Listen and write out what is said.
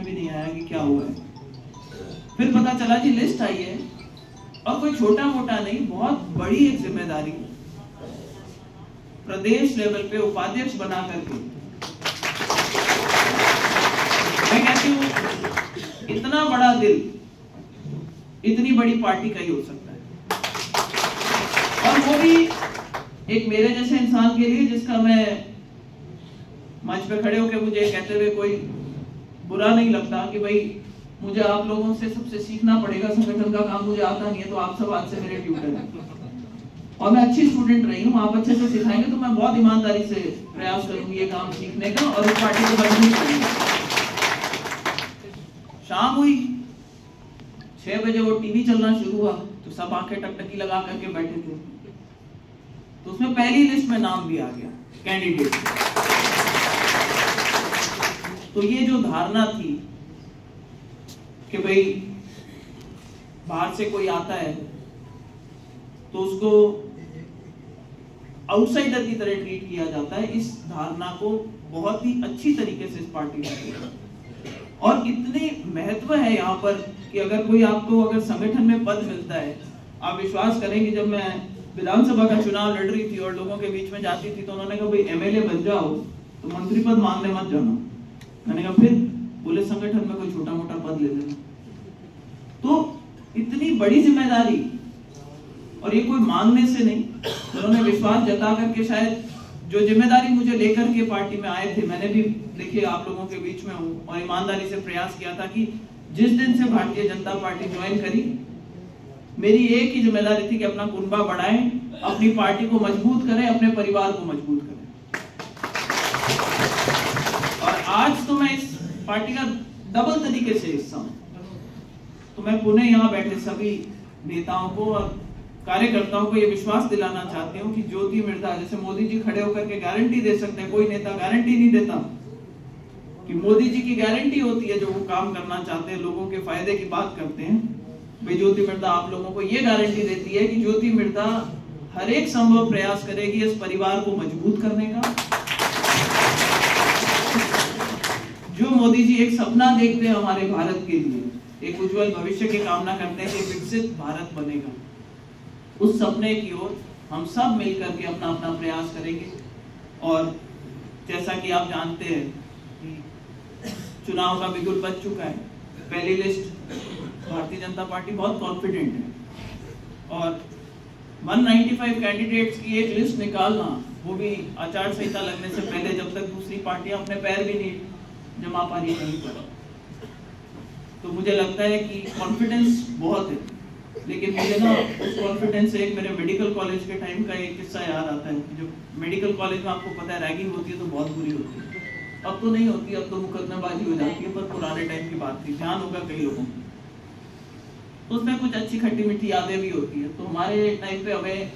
भी नहीं आया कि क्या हुआ है। फिर पता चला जी लिस्ट आई है, और कोई छोटा मोटा नहीं, बहुत बड़ी एक जिम्मेदारी, प्रदेश लेवल पे उपाध्यक्ष बना करके। मैं कहती हूँ इतना बड़ा दिल इतनी बड़ी पार्टी का ही हो सकता है, और वो भी एक मेरे जैसे इंसान के लिए जिसका मैं मंच पे खड़े होकर मुझे कहते हुए कोई बुरा नहीं लगता कि भाई मुझे आप लोगों से सबसे सीखना पड़ेगा, संगठन का काम मुझे आता नहीं है, तो आप सब आज से मेरे ट्यूटर हैं, और मैं अच्छी स्टूडेंट रही हूँ, आप अच्छे से सिखाएंगे तो मैं बहुत ईमानदारी से प्रयास करूंगी ये काम सीखने का और उस पार्टी को मजबूत करूंगी। शाम हुई, 6 बजे वो टीवी चलना शुरू हुआ, तो सब आंखें टकटकी लगा करके बैठे थे, तो उसमें पहली लिस्ट में नाम भी आ गया कैंडिडेट। तो ये जो धारणा थी कि भाई बाहर से कोई आता है तो उसको आउटसाइडर की तरह ट्रीट किया जाता है, इस धारणा को बहुत ही अच्छी तरीके से इस पार्टी में, और इतने महत्व है यहाँ पर कि अगर कोई आपको अगर संगठन में पद मिलता है, आप विश्वास करेंगे जब मैं विधानसभा का चुनाव लड़ रही थी और लोगों के बीच में जाती थी तो उन्होंने कहा भाई एमएलए बन जाओ तो मंत्री पद मांगने मत जाना। मैंने कहा फिर बोले संगठन में कोई छोटा मोटा पद ले लेना। तो इतनी बड़ी जिम्मेदारी, और ये कोई मांगने से नहीं, उन्होंने विश्वास जता करके शायद जो जिम्मेदारी मुझे लेकर के पार्टी में आए थे, मैंने भी देखिए आप लोगों के बीच में हूँ और ईमानदारी से प्रयास किया था कि जिस दिन से भारतीय जनता पार्टी ज्वाइन करी, मेरी एक ही जिम्मेदारी थी कि अपना कुनबा बढ़ाएं, अपनी पार्टी को मजबूत करें, अपने परिवार को मजबूत करें। और आज तो मैं इस पार्टी का डबल तरीके से हिस्सा हूं। तो मैं पुणे यहाँ बैठे सभी नेताओं को और कार्यकर्ताओं को ये विश्वास दिलाना चाहती हूँ कि ज्योति मिर्धा, जैसे मोदी जी खड़े होकर के गारंटी दे सकते हैं, कोई नेता गारंटी नहीं देता, कि मोदी जी की गारंटी होती है जो वो काम करना चाहते हैं, लोगों के फायदे की बात करते हैं। भाई ज्योति मिर्धा आप लोगों को ये गारंटी देती है कि ज्योति मिर्धा हर एक संभव प्रयास करेगी इस परिवार को मजबूत करने का। जो मोदी जी एक सपना देखते हैं हमारे भारत के लिए, एक उज्जवल भविष्य की कामना करते हैं कि विकसित भारत बनेगा, उस सपने की ओर हम सब मिलकर के अपना अपना प्रयास करेंगे। और जैसा कि आप जानते हैं कि चुनाव का बिगुल बज चुका है, पहली लिस्ट भारतीय जनता पार्टी बहुत कॉन्फिडेंट है, और 195 कैंडिडेट्स की एक लिस्ट निकालना, वो भी आचार संहिता लगने से पहले, जब तक दूसरी पार्टियां अपने पैर भी नहीं जमा पा रही कहीं पर, तो मुझे लगता है कि कॉन्फिडेंस बहुत है। लेकिन मुझे ना उस कॉन्फिडेंस से एक मेरे मेडिकल कॉलेज के टाइम का एक किस्सा याद आता है। जो मेडिकल कॉलेज में आपको पता है रैगिंग होती है तो बहुत बुरी होती है, अब तो नहीं होती, अब तो मुकदमेबाजी हो जाती है, पर पुराने टाइम की बात थी, ध्यान होगा कई लोगों को। तो उसमें कुछ अच्छी खट्टी मीठी यादें भी होती है। तो हमारे टाइम पे हमें